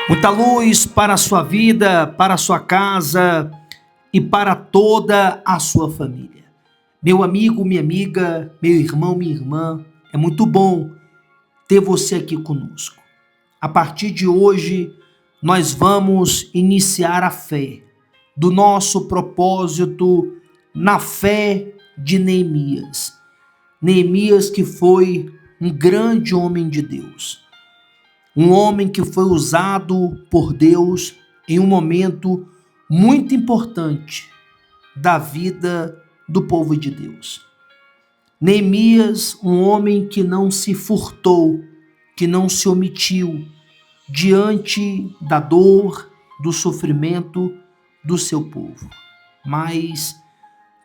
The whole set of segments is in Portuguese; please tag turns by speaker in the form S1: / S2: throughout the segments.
S1: Muita luz para a sua vida, para a sua casa e para toda a sua família. Meu amigo, minha amiga, meu irmão, minha irmã, é muito bom ter você aqui conosco. A partir de hoje, nós vamos iniciar a fé do nosso propósito na fé de Neemias. Neemias, que foi um grande homem de Deus. Um homem que foi usado por Deus em um momento muito importante da vida do povo de Deus. Neemias, um homem que não se furtou, que não se omitiu diante da dor, do sofrimento do seu povo. Mas,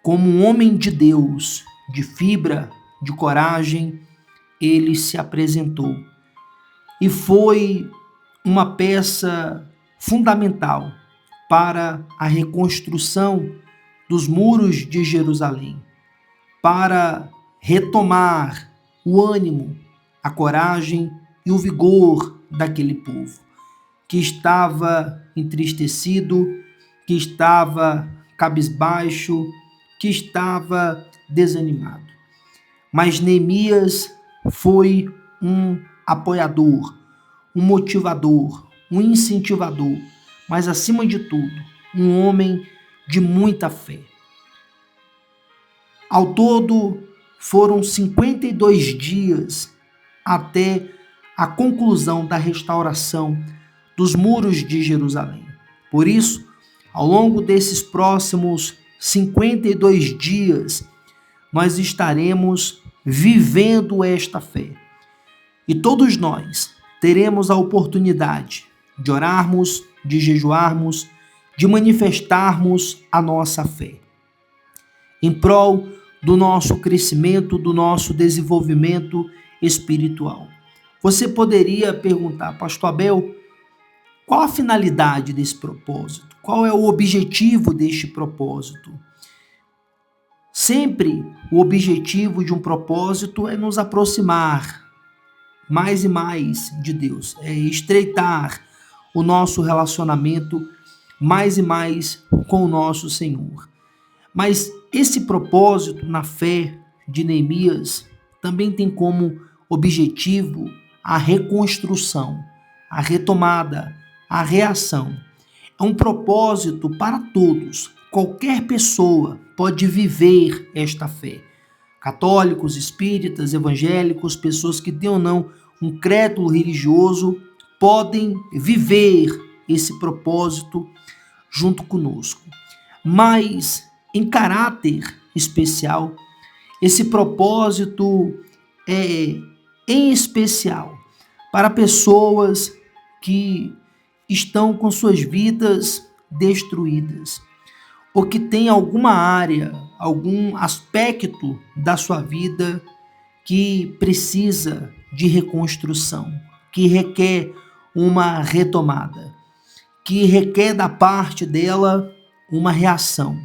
S1: como um homem de Deus, de fibra, de coragem, ele se apresentou. E foi uma peça fundamental para a reconstrução dos muros de Jerusalém, para retomar o ânimo, a coragem e o vigor daquele povo, que estava entristecido, que estava cabisbaixo, que estava desanimado. Mas Neemias foi um apoiador, um motivador, um incentivador, mas acima de tudo, um homem de muita fé. Ao todo, foram 52 dias até a conclusão da restauração dos muros de Jerusalém. Por isso, ao longo desses próximos 52 dias, nós estaremos vivendo esta fé. E todos nós teremos a oportunidade de orarmos, de jejuarmos, de manifestarmos a nossa fé em prol do nosso crescimento, do nosso desenvolvimento espiritual. Você poderia perguntar, Pastor Abel, qual a finalidade desse propósito? Qual é o objetivo deste propósito? Sempre o objetivo de um propósito é nos aproximar mais e mais de Deus, é estreitar o nosso relacionamento mais e mais com o nosso Senhor. Mas esse propósito na fé de Neemias também tem como objetivo a reconstrução, a retomada, a reação. É um propósito para todos. Qualquer pessoa pode viver esta fé. Católicos, espíritas, evangélicos, pessoas que têm ou não um crédulo religioso, podem viver esse propósito junto conosco. Mas, em caráter especial, esse propósito é em especial para pessoas que estão com suas vidas destruídas, ou que tem alguma área, algum aspecto da sua vida que precisa de reconstrução, que requer uma retomada, que requer da parte dela uma reação.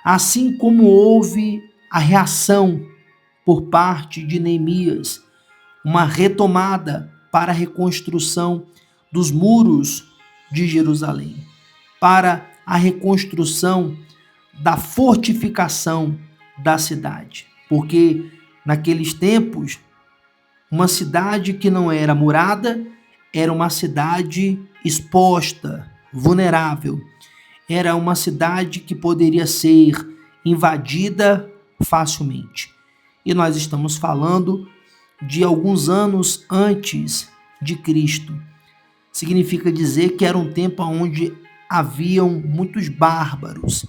S1: Assim como houve a reação por parte de Neemias, uma retomada para a reconstrução dos muros de Jerusalém, para a reconstrução da fortificação da cidade. Porque naqueles tempos, uma cidade que não era murada era uma cidade exposta, vulnerável. Era uma cidade que poderia ser invadida facilmente. E nós estamos falando de alguns anos antes de Cristo. Significa dizer que era um tempo onde haviam muitos bárbaros.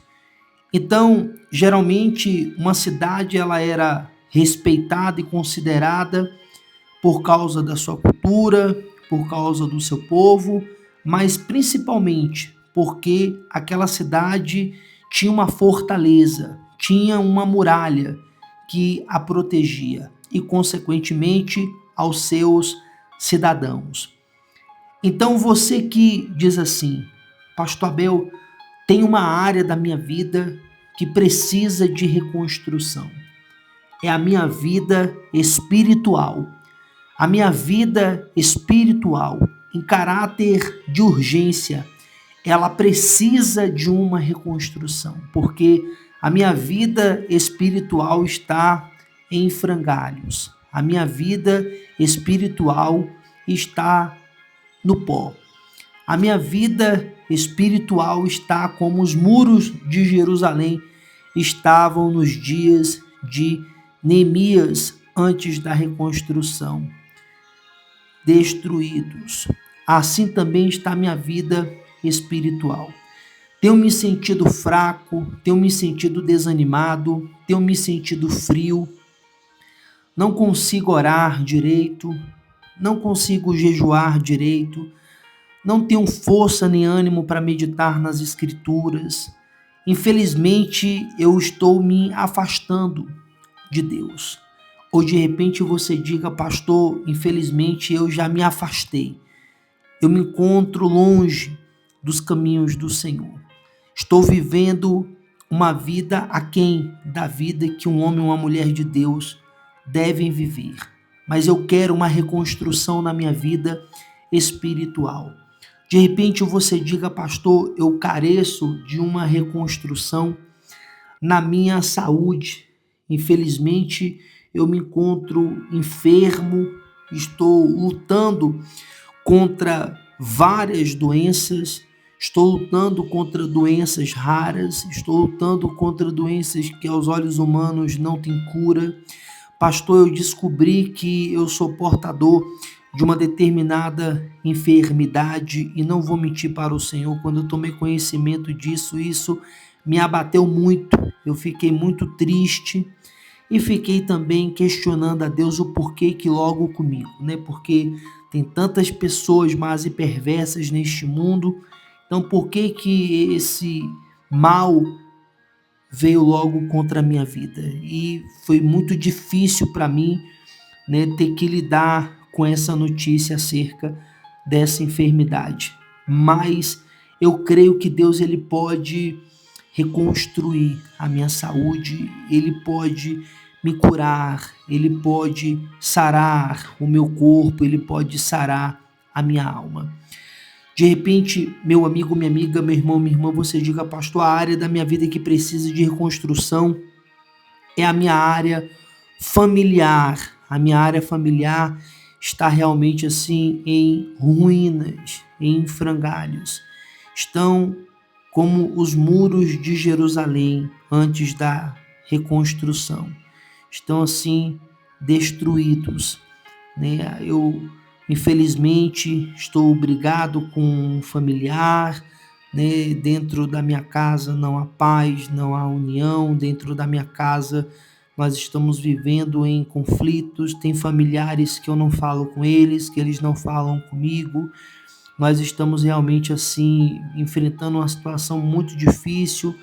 S1: Então, geralmente, uma cidade ela era respeitada e considerada por causa da sua cultura, por causa do seu povo, mas principalmente porque aquela cidade tinha uma fortaleza, tinha uma muralha que a protegia e, consequentemente, aos seus cidadãos. Então, você que diz assim, Pastor Abel, tem uma área da minha vida que precisa de reconstrução. É a minha vida espiritual. A minha vida espiritual em caráter de urgência, ela precisa de uma reconstrução, porque a minha vida espiritual está em frangalhos. A minha vida espiritual está no pó. A minha vida espiritual está como os muros de Jerusalém estavam nos dias de Neemias antes da reconstrução, destruídos. Assim também está a minha vida espiritual. Tenho me sentido fraco, tenho me sentido desanimado, tenho me sentido frio, não consigo orar direito, não consigo jejuar direito, não tenho força nem ânimo para meditar nas Escrituras. Infelizmente, eu estou me afastando de Deus. Ou de repente você diga, pastor, infelizmente eu já me afastei. Eu me encontro longe dos caminhos do Senhor. Estou vivendo uma vida aquém da vida que um homem e uma mulher de Deus devem viver. Mas eu quero uma reconstrução na minha vida espiritual. De repente você diga, pastor, eu careço de uma reconstrução na minha saúde. Infelizmente, eu me encontro enfermo, estou lutando contra várias doenças, estou lutando contra doenças raras, estou lutando contra doenças que aos olhos humanos não têm cura. Pastor, eu descobri que eu sou portador de uma determinada enfermidade e não vou mentir para o Senhor, quando eu tomei conhecimento disso, isso me abateu muito, eu fiquei muito triste e fiquei também questionando a Deus o porquê que logo comigo, né? Porque tem tantas pessoas más e perversas neste mundo, então por que que esse mal veio logo contra a minha vida? E foi muito difícil para mim, né, ter que lidar com essa notícia acerca dessa enfermidade. Mas eu creio que Deus ele pode reconstruir a minha saúde, ele pode me curar, ele pode sarar o meu corpo, ele pode sarar a minha alma. De repente, meu amigo, minha amiga, meu irmão, minha irmã, você diga, pastor, a área da minha vida que precisa de reconstrução é a minha área familiar. A minha área familiar está realmente assim em ruínas, em frangalhos. Estão como os muros de Jerusalém antes da reconstrução. Estão assim destruídos, né? Eu infelizmente estou brigado com um familiar, né? Dentro da minha casa não há paz, não há união. Dentro da minha casa nós estamos vivendo em conflitos. Tem familiares que eu não falo com eles, que eles não falam comigo. Nós estamos realmente assim enfrentando uma situação muito difícil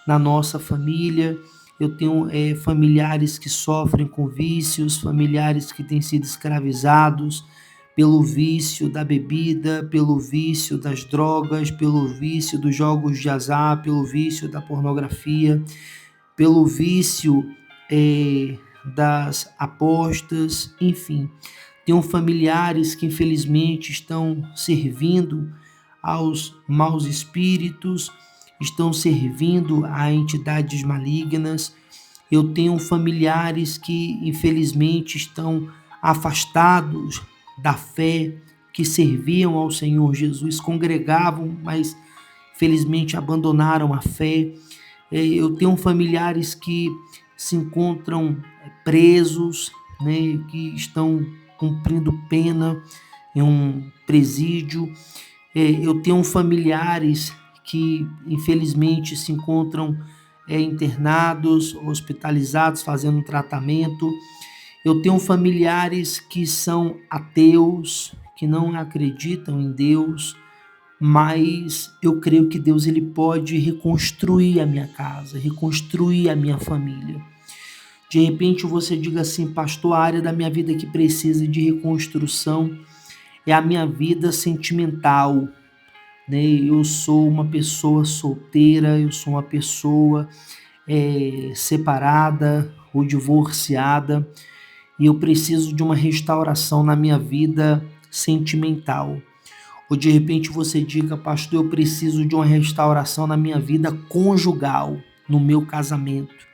S1: na nossa família. Eu tenho familiares que sofrem com vícios, familiares que têm sido escravizados pelo vício da bebida, pelo vício das drogas, pelo vício dos jogos de azar, pelo vício da pornografia, pelo vício das apostas, enfim. Tenho familiares que infelizmente estão servindo aos maus espíritos, estão servindo a entidades malignas. Eu tenho familiares que infelizmente estão afastados da fé, que serviam ao Senhor Jesus, congregavam, mas infelizmente abandonaram a fé. Eu tenho familiares que se encontram presos, né, que estão cumprindo pena em um presídio. Eu tenho familiares que infelizmente se encontram internados, hospitalizados, fazendo um tratamento. Eu tenho familiares que são ateus, que não acreditam em Deus, mas eu creio que Deus ele pode reconstruir a minha casa, reconstruir a minha família. De repente você diga assim, pastor, a área da minha vida que precisa de reconstrução é a minha vida sentimental, né? Eu sou uma pessoa solteira, eu sou uma pessoa separada ou divorciada e eu preciso de uma restauração na minha vida sentimental. Ou de repente você diga, pastor, eu preciso de uma restauração na minha vida conjugal, no meu casamento.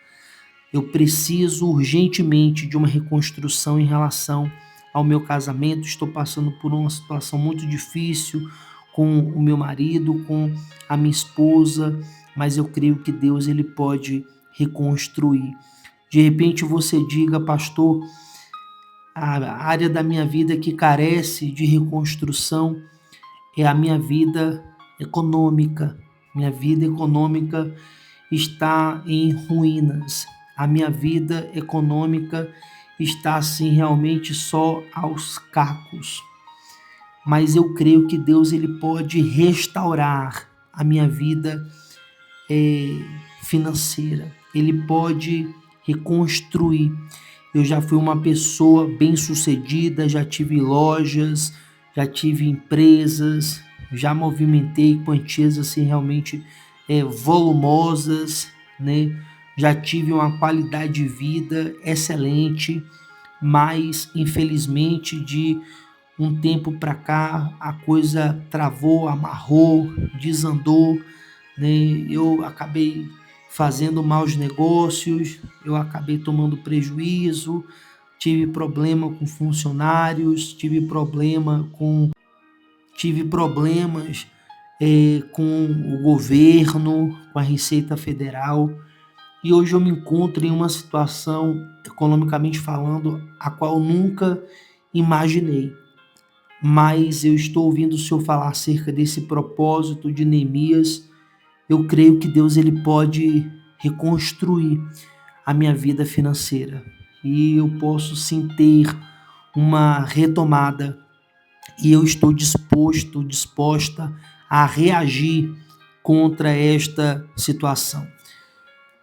S1: Eu preciso urgentemente de uma reconstrução em relação ao meu casamento. Estou passando por uma situação muito difícil com o meu marido, com a minha esposa, mas eu creio que Deus ele pode reconstruir. De repente você diga, pastor, a área da minha vida que carece de reconstrução é a minha vida econômica. Minha vida econômica está em ruínas. A minha vida econômica está assim realmente só aos cacos. Mas eu creio que Deus ele pode restaurar a minha vida financeira. Ele pode reconstruir. Eu já fui uma pessoa bem-sucedida, já tive lojas, já tive empresas, já movimentei quantias assim realmente volumosas, né? Já tive uma qualidade de vida excelente, mas infelizmente de um tempo para cá a coisa travou, amarrou, desandou, né? Eu acabei fazendo maus negócios, eu acabei tomando prejuízo, tive problema com funcionários, tive problemas com o governo, com a Receita Federal, e hoje eu me encontro em uma situação, economicamente falando, a qual eu nunca imaginei. Mas eu estou ouvindo o Senhor falar acerca desse propósito de Neemias. Eu creio que Deus ele pode reconstruir a minha vida financeira e eu posso sim ter uma retomada, e eu estou disposta a reagir contra esta situação.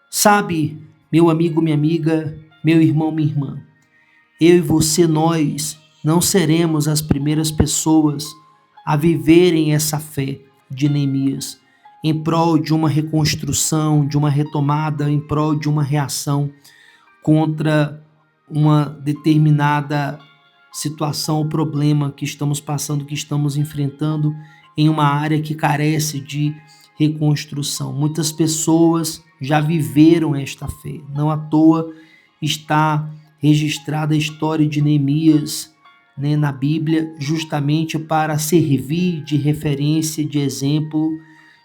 S1: Sabe, meu amigo, minha amiga, meu irmão, minha irmã, eu e você, nós não seremos as primeiras pessoas a viverem essa fé de Neemias em prol de uma reconstrução, de uma retomada, em prol de uma reação contra uma determinada situação ou problema que estamos passando, que estamos enfrentando em uma área que carece de reconstrução. Muitas pessoas já viveram esta fé. Não à toa está registrada a história de Neemias, né, na Bíblia, justamente para servir de referência, de exemplo,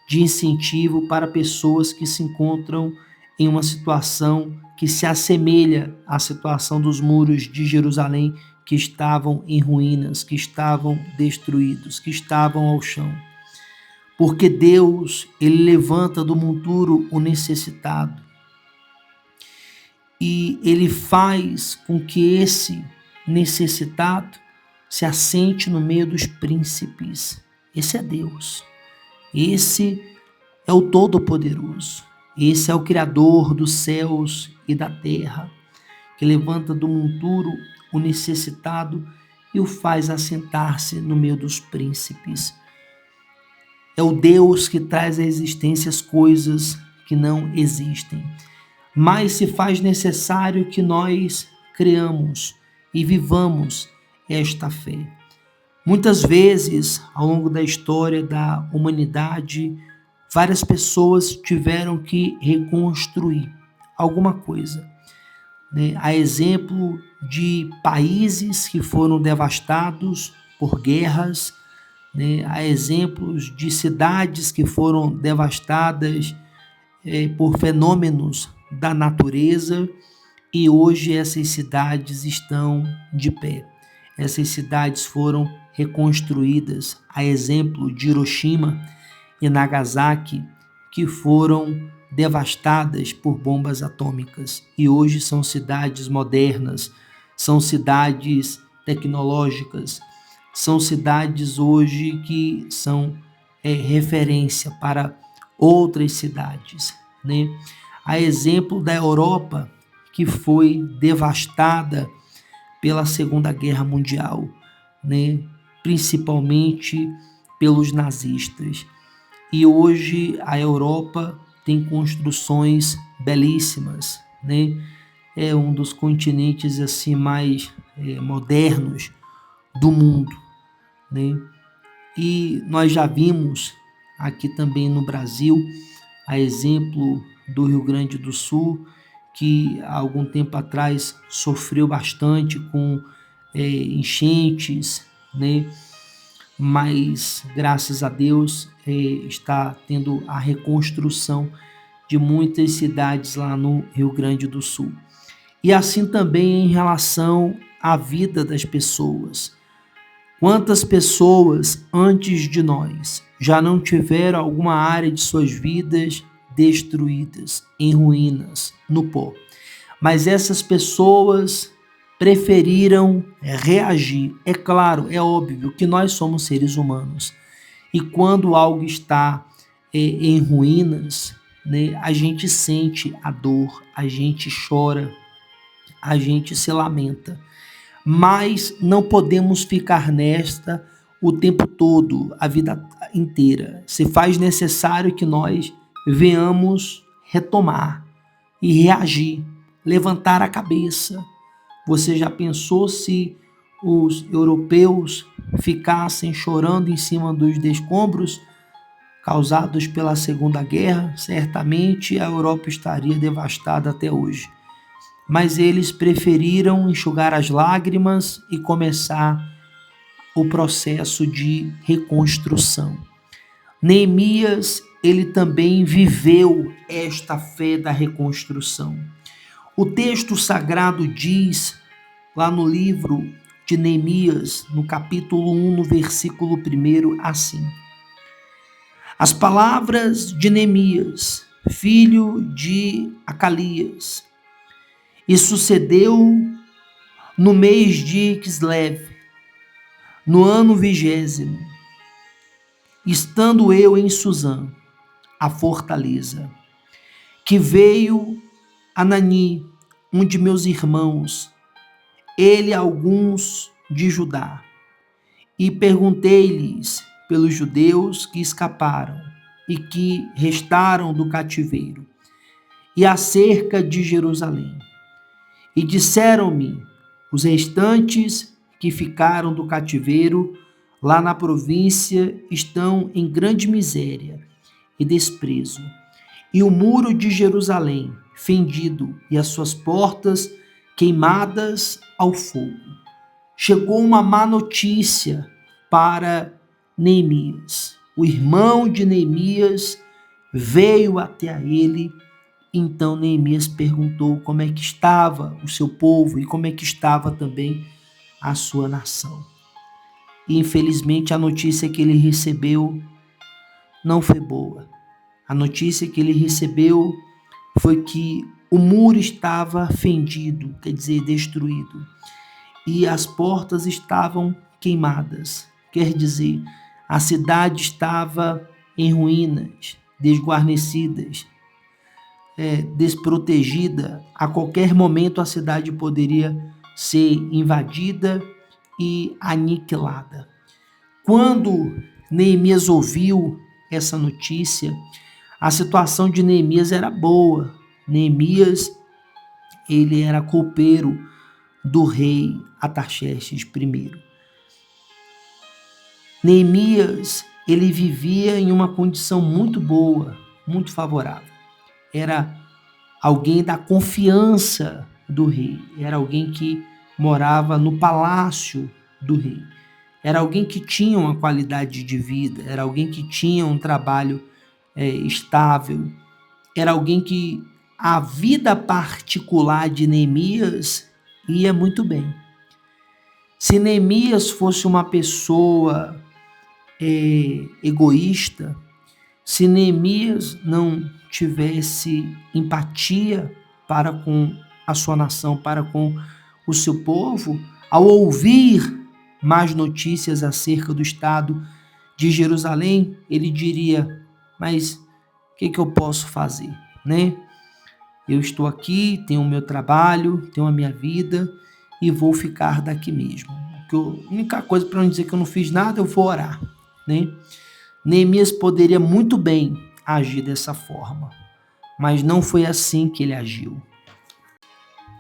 S1: de incentivo para pessoas que se encontram em uma situação que se assemelha à situação dos muros de Jerusalém, que estavam em ruínas, que estavam destruídos, que estavam ao chão. Porque Deus, ele levanta do monturo o necessitado e ele faz com que esse necessitado se assente no meio dos príncipes. Esse é Deus. Esse é o Todo-Poderoso. Esse é o Criador dos céus e da terra, que levanta do monturo o necessitado e o faz assentar-se no meio dos príncipes. É o Deus que traz à existência as coisas que não existem. Mas se faz necessário que nós creamos e vivamos esta fé. Muitas vezes, ao longo da história da humanidade, várias pessoas tiveram que reconstruir alguma coisa, né? A exemplo de países que foram devastados por guerras, né? Há exemplos de cidades que foram devastadas por fenômenos da natureza, e hoje essas cidades estão de pé. Essas cidades foram reconstruídas, a exemplo de Hiroshima e Nagasaki, que foram devastadas por bombas atômicas, e hoje são cidades modernas, são cidades tecnológicas, são cidades hoje que são referência para outras cidades, né? A exemplo da Europa, que foi devastada pela Segunda Guerra Mundial, né? Principalmente pelos nazistas. E hoje a Europa tem construções belíssimas, né? É um dos continentes assim mais modernos do mundo, né? E nós já vimos aqui também no Brasil, a exemplo do Rio Grande do Sul, que há algum tempo atrás sofreu bastante com enchentes, né? Mas graças a Deus está tendo a reconstrução de muitas cidades lá no Rio Grande do Sul. E assim também em relação à vida das pessoas. Quantas pessoas antes de nós já não tiveram alguma área de suas vidas destruídas, em ruínas, no pó? Mas essas pessoas preferiram reagir. É claro, é óbvio que nós somos seres humanos. E quando algo está em ruínas, né, a gente sente a dor, a gente chora, a gente se lamenta. Mas não podemos ficar nesta o tempo todo, a vida inteira. Se faz necessário que nós venhamos retomar e reagir, levantar a cabeça. Você já pensou se os europeus ficassem chorando em cima dos escombros causados pela Segunda Guerra? Certamente a Europa estaria devastada até hoje. Mas eles preferiram enxugar as lágrimas e começar o processo de reconstrução. Neemias, ele também viveu esta fé da reconstrução. O texto sagrado diz, lá no livro de Neemias, no capítulo 1, no versículo 1, assim: As palavras de Neemias, filho de Acalias, e sucedeu no mês de Kislev, no ano 20º, estando eu em Suzã, a fortaleza, que veio Anani, um de meus irmãos, ele alguns de Judá, e perguntei-lhes pelos judeus que escaparam e que restaram do cativeiro, e acerca de Jerusalém. E disseram-me, os restantes que ficaram do cativeiro lá na província estão em grande miséria e desprezo, e o muro de Jerusalém fendido e as suas portas queimadas ao fogo. Chegou uma má notícia para Neemias. O irmão de Neemias veio até a ele. Então Neemias perguntou como é que estava o seu povo e como é que estava também a sua nação. E infelizmente a notícia que ele recebeu não foi boa. A notícia que ele recebeu foi que o muro estava fendido, quer dizer, destruído, e as portas estavam queimadas, quer dizer, a cidade estava em ruínas, desguarnecidas, desprotegida. A qualquer momento a cidade poderia ser invadida e aniquilada. Quando Neemias ouviu essa notícia, a situação de Neemias era boa. Neemias, ele era copeiro do rei Artaxerxes I. Neemias, ele vivia em uma condição muito boa, muito favorável. Era alguém da confiança do rei, era alguém que morava no palácio do rei, era alguém que tinha uma qualidade de vida, era alguém que tinha um trabalho estável, era alguém que a vida particular de Neemias ia muito bem. Se Neemias fosse uma pessoa egoísta, se Neemias não tivesse empatia para com a sua nação, para com o seu povo, ao ouvir más notícias acerca do estado de Jerusalém, ele diria, mas o que eu posso fazer, né? Eu estou aqui, tenho o meu trabalho, tenho a minha vida e vou ficar daqui mesmo. A única coisa para não dizer que eu não fiz nada, eu vou orar, né? Neemias poderia muito bem agir dessa forma, mas não foi assim que ele agiu.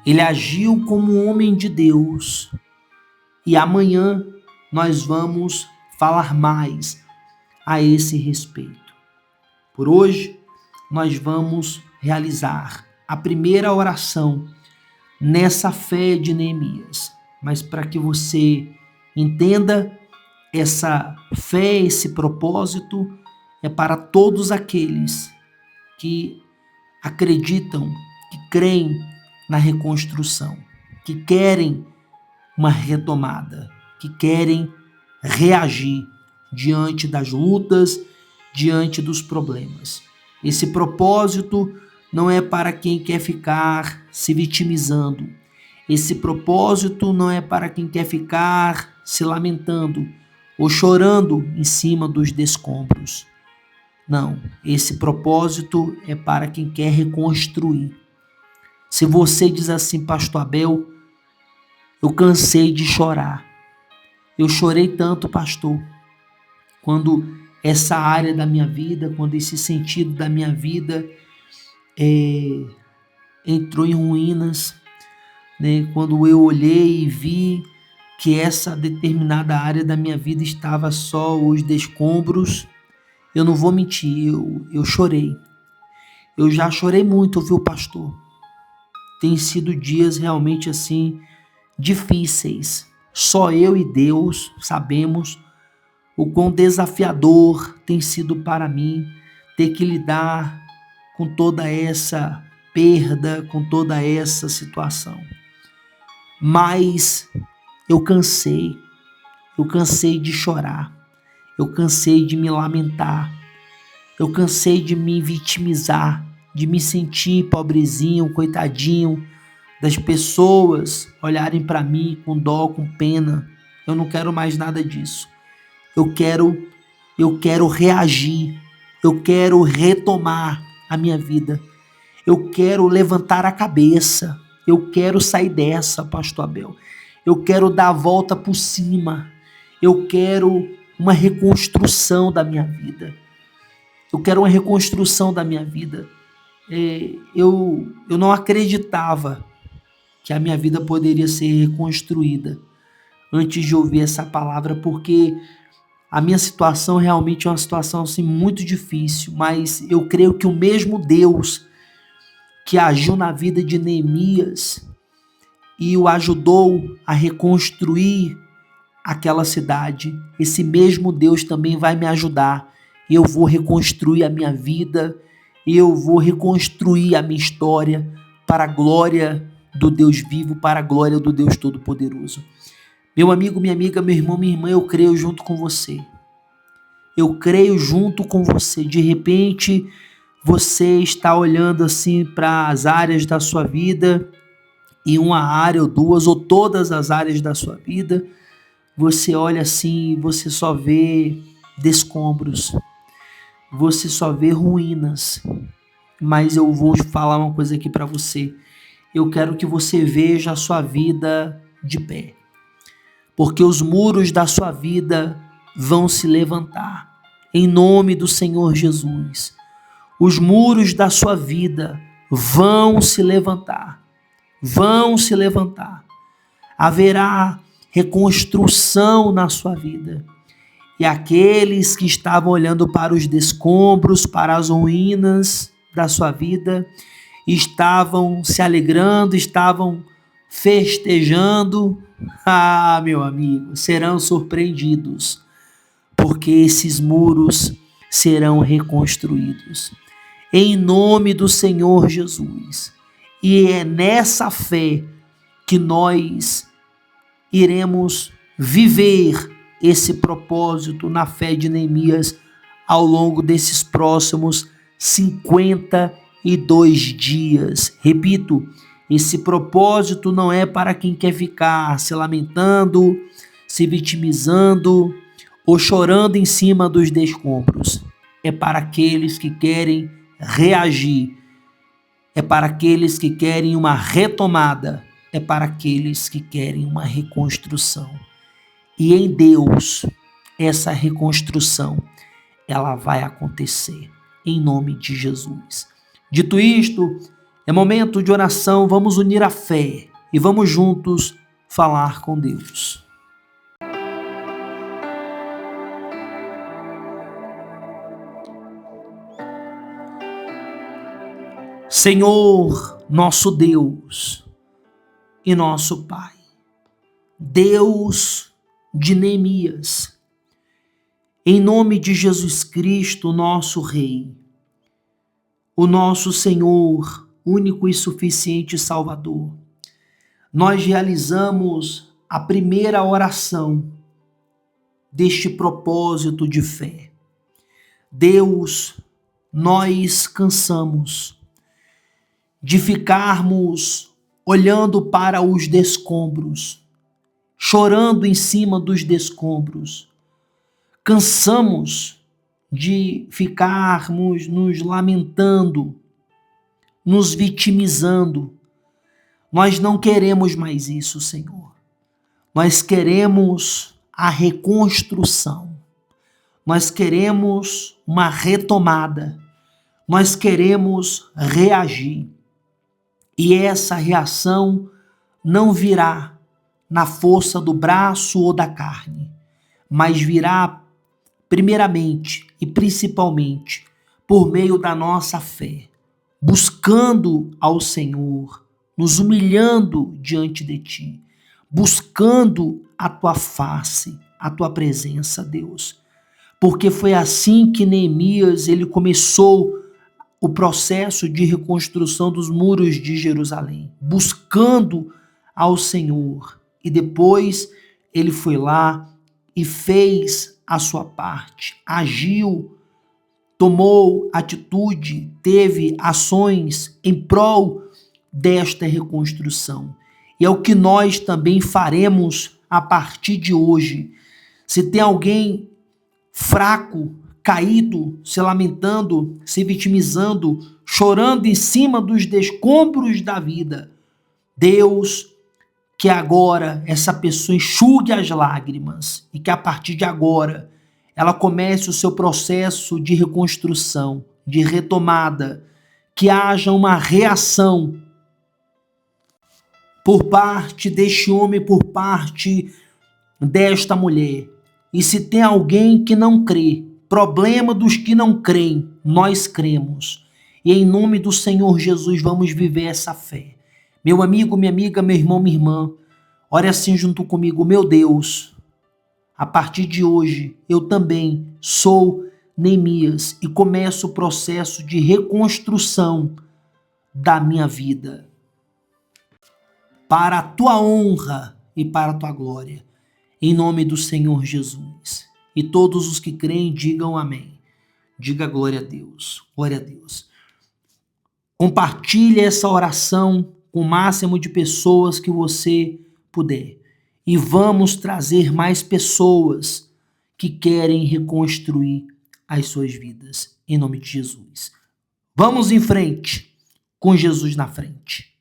S1: Ele agiu como um homem de Deus. E amanhã nós vamos falar mais a esse respeito. Por hoje, nós vamos realizar a primeira oração nessa fé de Neemias. Mas para que você entenda, essa fé, esse propósito é para todos aqueles que acreditam, que creem na reconstrução, que querem uma retomada, que querem reagir diante das lutas, diante dos problemas. Esse propósito não é para quem quer ficar se vitimizando. Esse propósito não é para quem quer ficar se lamentando ou chorando em cima dos escombros. Não, esse propósito é para quem quer reconstruir. Se você diz assim, Pastor Abel, eu cansei de chorar. Eu chorei tanto, pastor, quando essa área da minha vida, quando esse sentido da minha vida entrou em ruínas, né? Quando eu olhei e vi que essa determinada área da minha vida estava só os escombros, eu não vou mentir, eu chorei. Eu já chorei muito, viu, pastor? Tem sido dias realmente assim difíceis. Só eu e Deus sabemos o quão desafiador tem sido para mim ter que lidar com toda essa perda, com toda essa situação. Mas eu cansei de chorar, eu cansei de me lamentar, eu cansei de me vitimizar, de me sentir pobrezinho, coitadinho, das pessoas olharem para mim com dó, com pena. Eu não quero mais nada disso. Eu quero reagir, eu quero retomar a minha vida, eu quero levantar a cabeça, eu quero sair dessa, pastor Abel, eu quero dar a volta por cima, eu quero uma reconstrução da minha vida, eu quero uma reconstrução da minha vida. Eu não acreditava que a minha vida poderia ser reconstruída antes de ouvir essa palavra, porque a minha situação realmente é uma situação assim, muito difícil, mas eu creio que o mesmo Deus que agiu na vida de Neemias e o ajudou a reconstruir aquela cidade, esse mesmo Deus também vai me ajudar. Eu vou reconstruir a minha vida, eu vou reconstruir a minha história para a glória do Deus vivo, para a glória do Deus Todo-Poderoso. Meu amigo, minha amiga, meu irmão, minha irmã, eu creio junto com você. Eu creio junto com você. De repente, você está olhando assim para as áreas da sua vida, e uma área ou duas, ou todas as áreas da sua vida, você olha assim e você só vê escombros, você só vê ruínas. Mas eu vou falar uma coisa aqui para você. Eu quero que você veja a sua vida de pé, porque os muros da sua vida vão se levantar, em nome do Senhor Jesus. Os muros da sua vida vão se levantar, haverá reconstrução na sua vida, e aqueles que estavam olhando para os escombros, para as ruínas da sua vida, estavam se alegrando, estavam festejando. Ah, meu amigo, serão surpreendidos, porque esses muros serão reconstruídos, em nome do Senhor Jesus. E é nessa fé que nós iremos viver esse propósito, na fé de Neemias, ao longo desses próximos 52 dias. Repito, esse propósito não é para quem quer ficar se lamentando, se vitimizando ou chorando em cima dos escombros. É para aqueles que querem reagir, é para aqueles que querem uma retomada, é para aqueles que querem uma reconstrução. E em Deus, essa reconstrução, ela vai acontecer, em nome de Jesus. Dito isto, é momento de oração, vamos unir a fé e vamos juntos falar com Deus. Senhor, nosso Deus e nosso Pai, Deus de Neemias, em nome de Jesus Cristo, nosso Rei, o nosso Senhor, único e suficiente Salvador, nós realizamos a primeira oração deste propósito de fé. Deus, nós cansamos de ficarmos olhando para os descombros, chorando em cima dos descombros. Cansamos de ficarmos nos lamentando, nos vitimizando. Nós não queremos mais isso, Senhor. Nós queremos a reconstrução. Nós queremos uma retomada. Nós queremos reagir. E essa reação não virá na força do braço ou da carne, mas virá primeiramente e principalmente por meio da nossa fé, buscando ao Senhor, nos humilhando diante de Ti, buscando a Tua face, a Tua presença, Deus. Porque foi assim que Neemias ele começou o processo de reconstrução dos muros de Jerusalém, buscando ao Senhor. E depois ele foi lá e fez a sua parte, agiu, tomou atitude, teve ações em prol desta reconstrução. E é o que nós também faremos a partir de hoje. Se tem alguém fraco, caído, se lamentando, se vitimizando, chorando em cima dos escombros da vida, Deus, que agora essa pessoa enxugue as lágrimas e que a partir de agora ela comece o seu processo de reconstrução, de retomada, que haja uma reação por parte deste homem, por parte desta mulher. E se tem alguém que não crê, problema dos que não creem, nós cremos. E em nome do Senhor Jesus vamos viver essa fé. Meu amigo, minha amiga, meu irmão, minha irmã, ore assim junto comigo. Meu Deus, a partir de hoje eu também sou Neemias e começo o processo de reconstrução da minha vida. Para a tua honra e para a tua glória. Em nome do Senhor Jesus. E todos os que creem, digam amém. Diga glória a Deus. Glória a Deus. Compartilhe essa oração com o máximo de pessoas que você puder. E vamos trazer mais pessoas que querem reconstruir as suas vidas. Em nome de Jesus. Vamos em frente, com Jesus na frente.